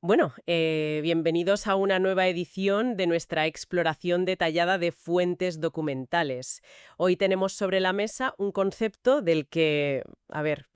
Bienvenidos a una nueva edición de nuestra exploración detallada de fuentes documentales. Hoy tenemos sobre la mesa un concepto del que,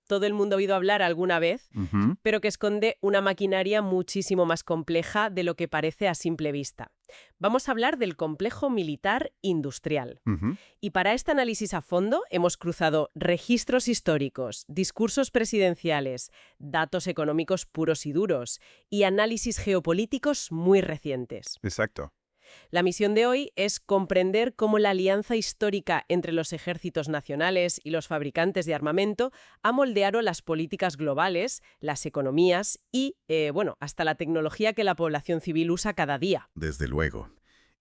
todo el mundo ha oído hablar alguna vez, Ujú. pero que esconde una maquinaria muchísimo más compleja de lo que parece a simple vista. Vamos a hablar del complejo militar industrial. Ujú. Y para este análisis a fondo hemos cruzado registros históricos, discursos presidenciales, datos económicos puros y duros y análisis geopolíticos muy recientes. Exacto. La misión de hoy es comprender cómo la alianza histórica entre los ejércitos nacionales y los fabricantes de armamento ha moldeado las políticas globales, las economías y, hasta la tecnología que la población civil usa cada día. Desde luego.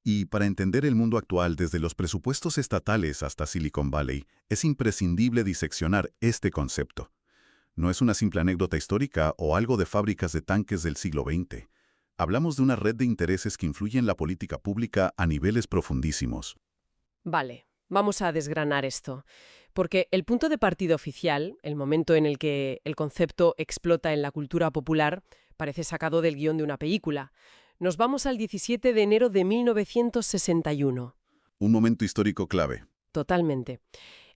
Y para entender el mundo actual desde los presupuestos estatales hasta Silicon Valley, es imprescindible diseccionar este concepto. No es una simple anécdota histórica o algo de fábricas de tanques del siglo XX. Hablamos de una red de intereses que influye en la política pública a niveles profundísimos. Vale, vamos a desgranar esto, porque el punto de partida oficial, el momento en el que el concepto explota en la cultura popular, parece sacado del guión de una película. Nos vamos al 17 de enero de 1961. Un momento histórico clave. Totalmente.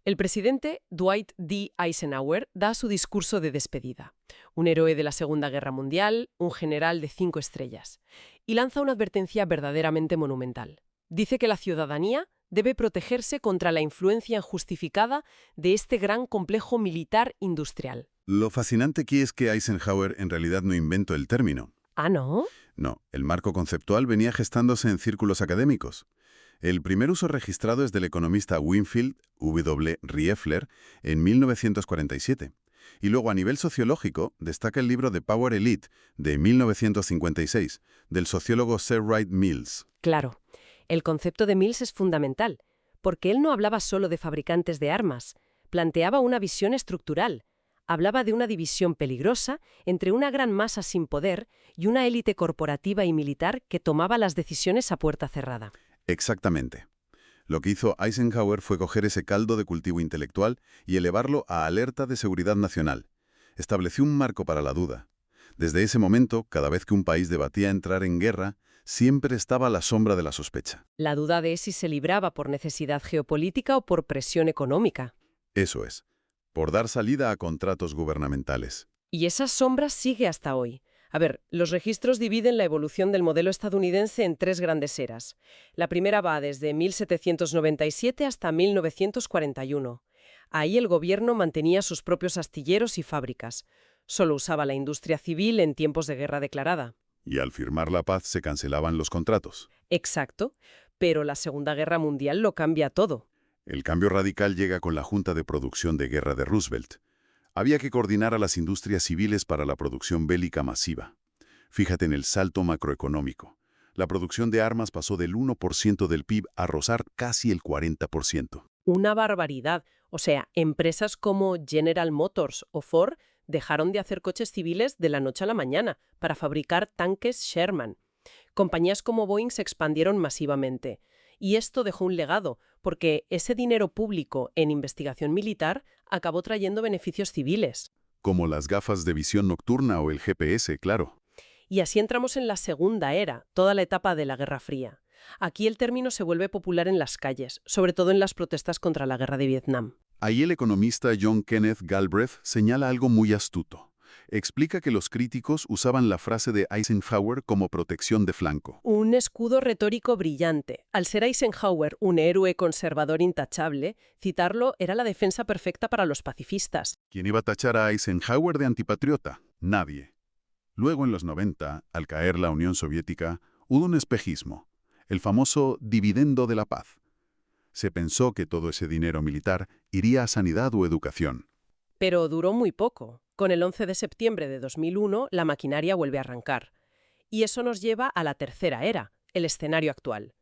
El presidente Dwight D. Eisenhower da su discurso de despedida. Un héroe de la Segunda Guerra Mundial, un general de 5 estrellas. Y lanza una advertencia verdaderamente monumental. Dice que la ciudadanía debe protegerse contra la influencia injustificada de este gran complejo militar industrial. Lo fascinante aquí es que Eisenhower en realidad no inventó el término. ¿Ah, no? No, el marco conceptual venía gestándose en círculos académicos. El primer uso registrado es del economista Winfield W. Rieffler en 1947. Y luego a nivel sociológico destaca el libro The Power Elite de 1956 del sociólogo Sir Wright Mills. Claro. El concepto de Mills es fundamental, porque él no hablaba solo de fabricantes de armas, planteaba una visión estructural. Hablaba de una división peligrosa entre una gran masa sin poder y una élite corporativa y militar que tomaba las decisiones a puerta cerrada. Exactamente. Lo que hizo Eisenhower fue coger ese caldo de cultivo intelectual y elevarlo a alerta de seguridad nacional. Estableció un marco para la duda. Desde ese momento, cada vez que un país debatía entrar en guerra, siempre estaba a la sombra de la sospecha. La duda de si se libraba por necesidad geopolítica o por presión económica. Eso es, por dar salida a contratos gubernamentales. Y esa sombra sigue hasta hoy. Los registros dividen la evolución del modelo estadounidense en 3 grandes eras. La primera va desde 1797 hasta 1941. Ahí el gobierno mantenía sus propios astilleros y fábricas. Solo usaba la industria civil en tiempos de guerra declarada. Y al firmar la paz se cancelaban los contratos. Exacto, pero la Segunda Guerra Mundial lo cambia todo. El cambio radical llega con la Junta de Producción de Guerra de Roosevelt. Había que coordinar a las industrias civiles para la producción bélica masiva. Fíjate en el salto macroeconómico. La producción de armas pasó del 1% del PIB a rozar casi el 40%. Una barbaridad. O sea, empresas como General Motors o Ford dejaron de hacer coches civiles de la noche a la mañana para fabricar tanques Sherman. Compañías como Boeing se expandieron masivamente. Y esto dejó un legado, porque ese dinero público en investigación militar acabó trayendo beneficios civiles. Como las gafas de visión nocturna o el GPS, claro. Y así entramos en la segunda era, toda la etapa de la Guerra Fría. Aquí el término se vuelve popular en las calles, sobre todo en las protestas contra la guerra de Vietnam. Ahí el economista John Kenneth Galbraith señala algo muy astuto. Explica que los críticos usaban la frase de Eisenhower como protección de flanco. Un escudo retórico brillante. Al ser Eisenhower un héroe conservador intachable, citarlo era la defensa perfecta para los pacifistas. ¿Quién iba a tachar a Eisenhower de antipatriota? Nadie. Luego, en los 90, al caer la Unión Soviética, hubo un espejismo, el famoso dividendo de la paz. Se pensó que todo ese dinero militar iría a sanidad o educación. Pero duró muy poco. Con el 11 de septiembre de 2001, la maquinaria vuelve a arrancar. Y eso nos lleva a la tercera era, el escenario actual.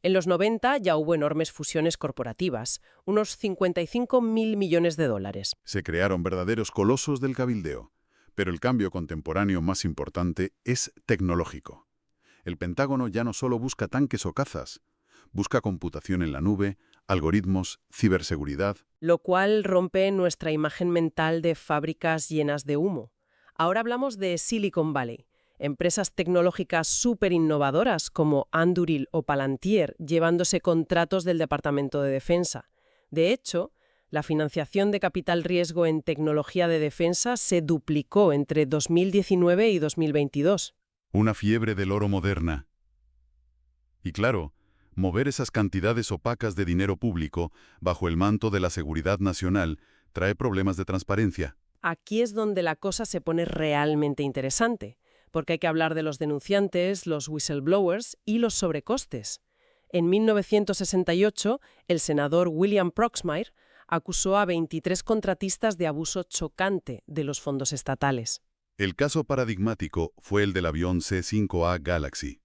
En los 90 ya hubo enormes fusiones corporativas, unos 55.000 millones de dólares. Se crearon verdaderos colosos del cabildeo. Pero el cambio contemporáneo más importante es tecnológico. El Pentágono ya no solo busca tanques o cazas, busca computación en la nube, algoritmos, ciberseguridad. Lo cual rompe nuestra imagen mental de fábricas llenas de humo. Ahora hablamos de Silicon Valley, Empresas tecnológicas súper innovadoras como Anduril o Palantir llevándose contratos del Departamento de Defensa. De hecho, la financiación de capital riesgo en tecnología de defensa se duplicó entre 2019 y 2022. Una fiebre del oro moderna. Y claro, mover esas cantidades opacas de dinero público bajo el manto de la seguridad nacional trae problemas de transparencia. Aquí es donde la cosa se pone realmente interesante, porque hay que hablar de los denunciantes, los whistleblowers y los sobrecostes. En 1968, el senador William Proxmire acusó a 23 contratistas de abuso chocante de los fondos estatales. El caso paradigmático fue el del avión C-5A Galaxy.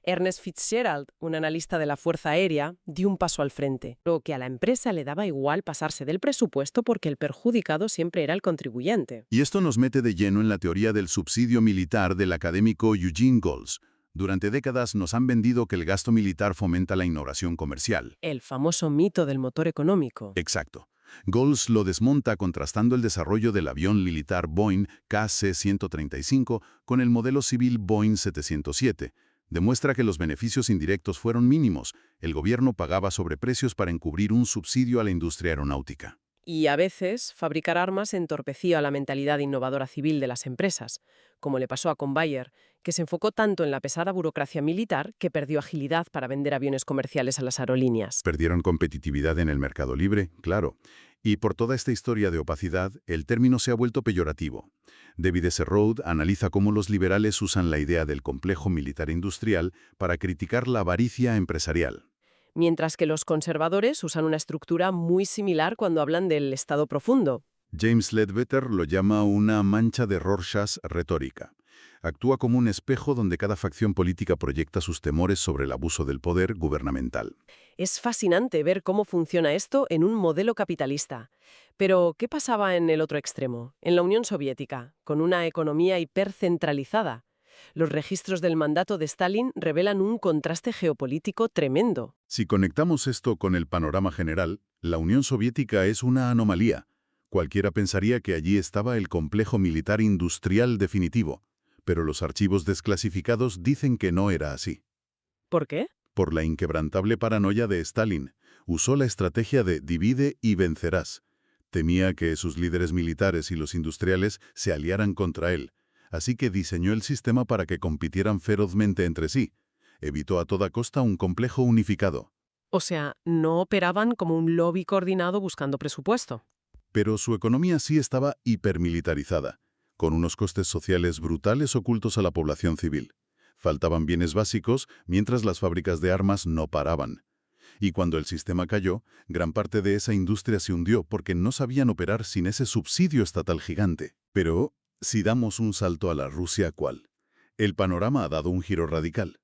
Ernest Fitzgerald, un analista de la Fuerza Aérea, dio un paso al frente, lo que a la empresa le daba igual pasarse del presupuesto porque el perjudicado siempre era el contribuyente. Y esto nos mete de lleno en la teoría del subsidio militar del académico Eugene Golds. Durante décadas nos han vendido que el gasto militar fomenta la innovación comercial. El famoso mito del motor económico. Exacto. Golds lo desmonta contrastando el desarrollo del avión militar Boeing KC-135 con el modelo civil Boeing 707. Demuestra que los beneficios indirectos fueron mínimos. El gobierno pagaba sobreprecios para encubrir un subsidio a la industria aeronáutica. Y a veces, fabricar armas entorpecía la mentalidad innovadora civil de las empresas, como le pasó a Convair, que se enfocó tanto en la pesada burocracia militar que perdió agilidad para vender aviones comerciales a las aerolíneas. Perdieron competitividad en el mercado libre, claro. Y por toda esta historia de opacidad, el término se ha vuelto peyorativo. David S. Road analiza cómo los liberales usan la idea del complejo militar industrial para criticar la avaricia empresarial. Mientras que los conservadores usan una estructura muy similar cuando hablan del Estado profundo. James Ledbetter lo llama una mancha de Rorschach retórica. Actúa como un espejo donde cada facción política proyecta sus temores sobre el abuso del poder gubernamental. Es fascinante ver cómo funciona esto en un modelo capitalista. Pero, ¿qué pasaba en el otro extremo, en la Unión Soviética, con una economía hipercentralizada? Los registros del mandato de Stalin revelan un contraste geopolítico tremendo. Si conectamos esto con el panorama general, la Unión Soviética es una anomalía. Cualquiera pensaría que allí estaba el complejo militar industrial definitivo, pero los archivos desclasificados dicen que no era así. ¿Por qué? Por la inquebrantable paranoia de Stalin. Usó la estrategia de divide y vencerás. Temía que sus líderes militares y los industriales se aliaran contra él. Así que diseñó el sistema para que compitieran ferozmente entre sí. Evitó a toda costa un complejo unificado. O sea, no operaban como un lobby coordinado buscando presupuesto. Pero su economía sí estaba hipermilitarizada, con unos costes sociales brutales ocultos a la población civil. Faltaban bienes básicos, mientras las fábricas de armas no paraban. Y cuando el sistema cayó, gran parte de esa industria se hundió porque no sabían operar sin ese subsidio estatal gigante. Pero si damos un salto a la Rusia actual, el panorama ha dado un giro radical.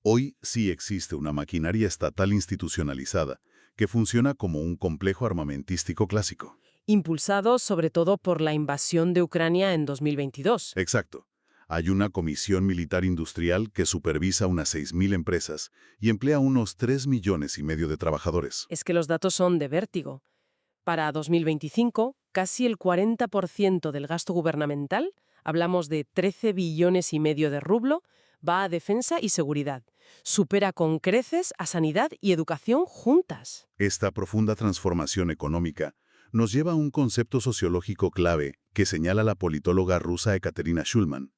Hoy sí existe una maquinaria estatal institucionalizada que funciona como un complejo armamentístico clásico. Impulsado sobre todo por la invasión de Ucrania en 2022. Exacto. Hay una comisión militar industrial que supervisa unas 6.000 empresas y emplea unos 3,5 millones de trabajadores. Es que los datos son de vértigo. Para 2025, casi el 40% del gasto gubernamental, hablamos de 13,5 billones de rublo, va a defensa y seguridad. Supera con creces a sanidad y educación juntas. Esta profunda transformación económica nos lleva a un concepto sociológico clave que señala la politóloga rusa Ekaterina Shulman.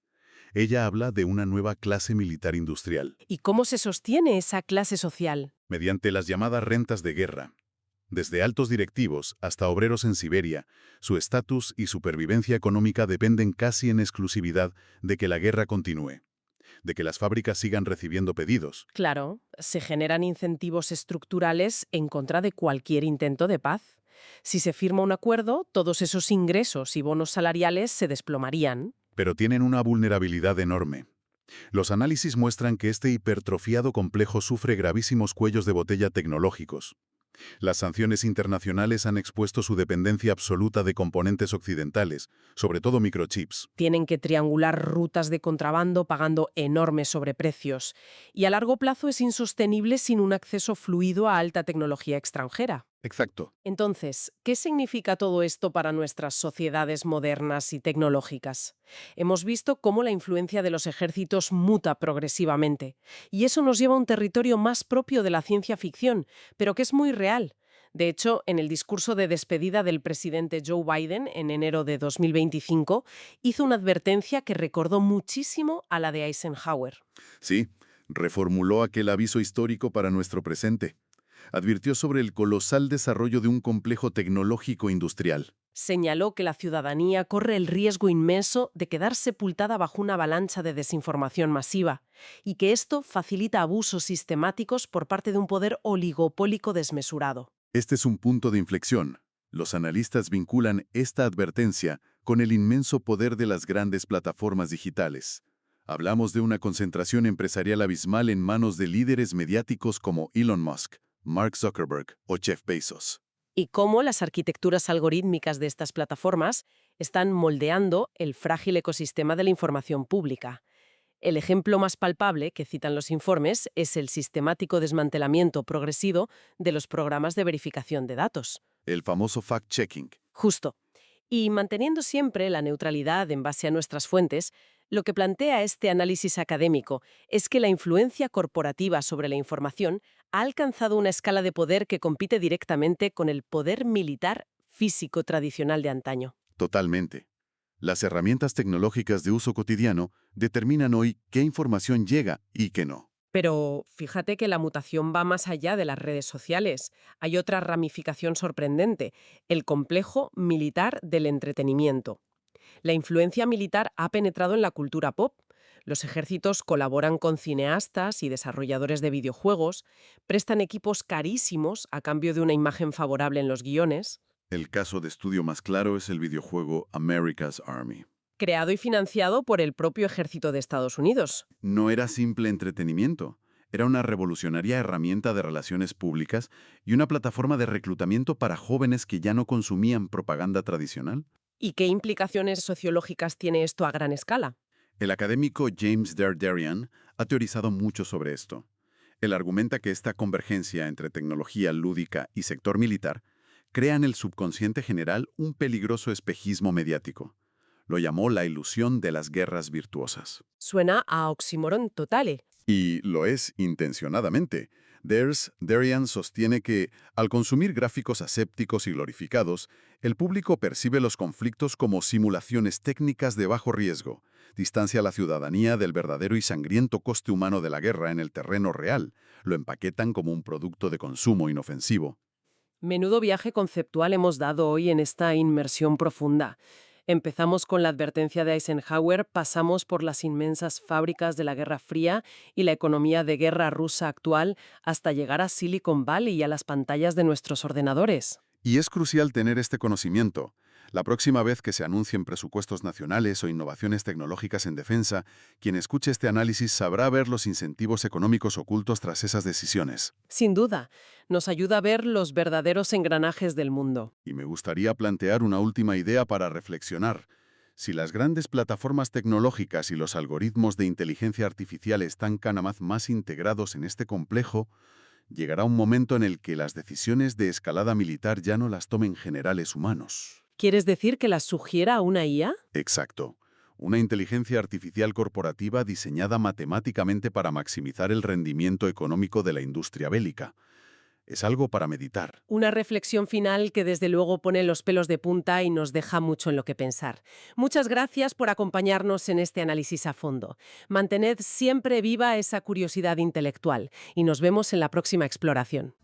Ella habla de una nueva clase militar industrial. ¿Y cómo se sostiene esa clase social? Mediante las llamadas rentas de guerra. Desde altos directivos hasta obreros en Siberia, su estatus y supervivencia económica dependen casi en exclusividad de que la guerra continúe, de que las fábricas sigan recibiendo pedidos. Claro, se generan incentivos estructurales en contra de cualquier intento de paz. Si se firma un acuerdo, todos esos ingresos y bonos salariales se desplomarían. Pero tienen una vulnerabilidad enorme. Los análisis muestran que este hipertrofiado complejo sufre gravísimos cuellos de botella tecnológicos. Las sanciones internacionales han expuesto su dependencia absoluta de componentes occidentales, sobre todo microchips. Tienen que triangular rutas de contrabando pagando enormes sobreprecios. Y a largo plazo es insostenible sin un acceso fluido a alta tecnología extranjera. Exacto. Entonces, ¿qué significa todo esto para nuestras sociedades modernas y tecnológicas? Hemos visto cómo la influencia de los ejércitos muta progresivamente, y eso nos lleva a un territorio más propio de la ciencia ficción, pero que es muy real. De hecho, en el discurso de despedida del presidente Joe Biden en enero de 2025, hizo una advertencia que recordó muchísimo a la de Eisenhower. Sí, reformuló aquel aviso histórico para nuestro presente. Advirtió sobre el colosal desarrollo de un complejo tecnológico industrial. Señaló que la ciudadanía corre el riesgo inmenso de quedar sepultada bajo una avalancha de desinformación masiva, y que esto facilita abusos sistemáticos por parte de un poder oligopólico desmesurado. Este es un punto de inflexión. Los analistas vinculan esta advertencia con el inmenso poder de las grandes plataformas digitales. Hablamos de una concentración empresarial abismal en manos de líderes mediáticos como Elon Musk, Mark Zuckerberg o Jeff Bezos. Y cómo las arquitecturas algorítmicas de estas plataformas están moldeando el frágil ecosistema de la información pública. El ejemplo más palpable que citan los informes es el sistemático desmantelamiento progresivo de los programas de verificación de datos. El famoso fact-checking. Justo. Y manteniendo siempre la neutralidad en base a nuestras fuentes, lo que plantea este análisis académico es que la influencia corporativa sobre la información ha alcanzado una escala de poder que compite directamente con el poder militar físico tradicional de antaño. Totalmente. Las herramientas tecnológicas de uso cotidiano determinan hoy qué información llega y qué no. Pero fíjate que la mutación va más allá de las redes sociales. Hay otra ramificación sorprendente, el complejo militar del entretenimiento. La influencia militar ha penetrado en la cultura pop. Los ejércitos colaboran con cineastas y desarrolladores de videojuegos, prestan equipos carísimos a cambio de una imagen favorable en los guiones. El caso de estudio más claro es el videojuego America's Army. Creado y financiado por el propio ejército de Estados Unidos. No era simple entretenimiento, era una revolucionaria herramienta de relaciones públicas y una plataforma de reclutamiento para jóvenes que ya no consumían propaganda tradicional. ¿Y qué implicaciones sociológicas tiene esto a gran escala? El académico James Derderian ha teorizado mucho sobre esto. Él argumenta que esta convergencia entre tecnología lúdica y sector militar crea en el subconsciente general un peligroso espejismo mediático. Lo llamó la ilusión de las guerras virtuosas. Suena a oxímoron total. Y lo es intencionadamente. Derian sostiene que, al consumir gráficos asépticos y glorificados, el público percibe los conflictos como simulaciones técnicas de bajo riesgo, distancia a la ciudadanía del verdadero y sangriento coste humano de la guerra en el terreno real, lo empaquetan como un producto de consumo inofensivo. Menudo viaje conceptual hemos dado hoy en esta inmersión profunda. Empezamos con la advertencia de Eisenhower, pasamos por las inmensas fábricas de la Guerra Fría y la economía de guerra rusa actual, hasta llegar a Silicon Valley y a las pantallas de nuestros ordenadores. Y es crucial tener este conocimiento. La próxima vez que se anuncien presupuestos nacionales o innovaciones tecnológicas en defensa, quien escuche este análisis sabrá ver los incentivos económicos ocultos tras esas decisiones. Sin duda, nos ayuda a ver los verdaderos engranajes del mundo. Y me gustaría plantear una última idea para reflexionar. Si las grandes plataformas tecnológicas y los algoritmos de inteligencia artificial están cada vez más integrados en este complejo, llegará un momento en el que las decisiones de escalada militar ya no las tomen generales humanos. ¿Quieres decir que las sugiera una IA? Exacto. Una inteligencia artificial corporativa diseñada matemáticamente para maximizar el rendimiento económico de la industria bélica. Es algo para meditar. Una reflexión final que desde luego pone los pelos de punta y nos deja mucho en lo que pensar. Muchas gracias por acompañarnos en este análisis a fondo. Mantened siempre viva esa curiosidad intelectual y nos vemos en la próxima exploración.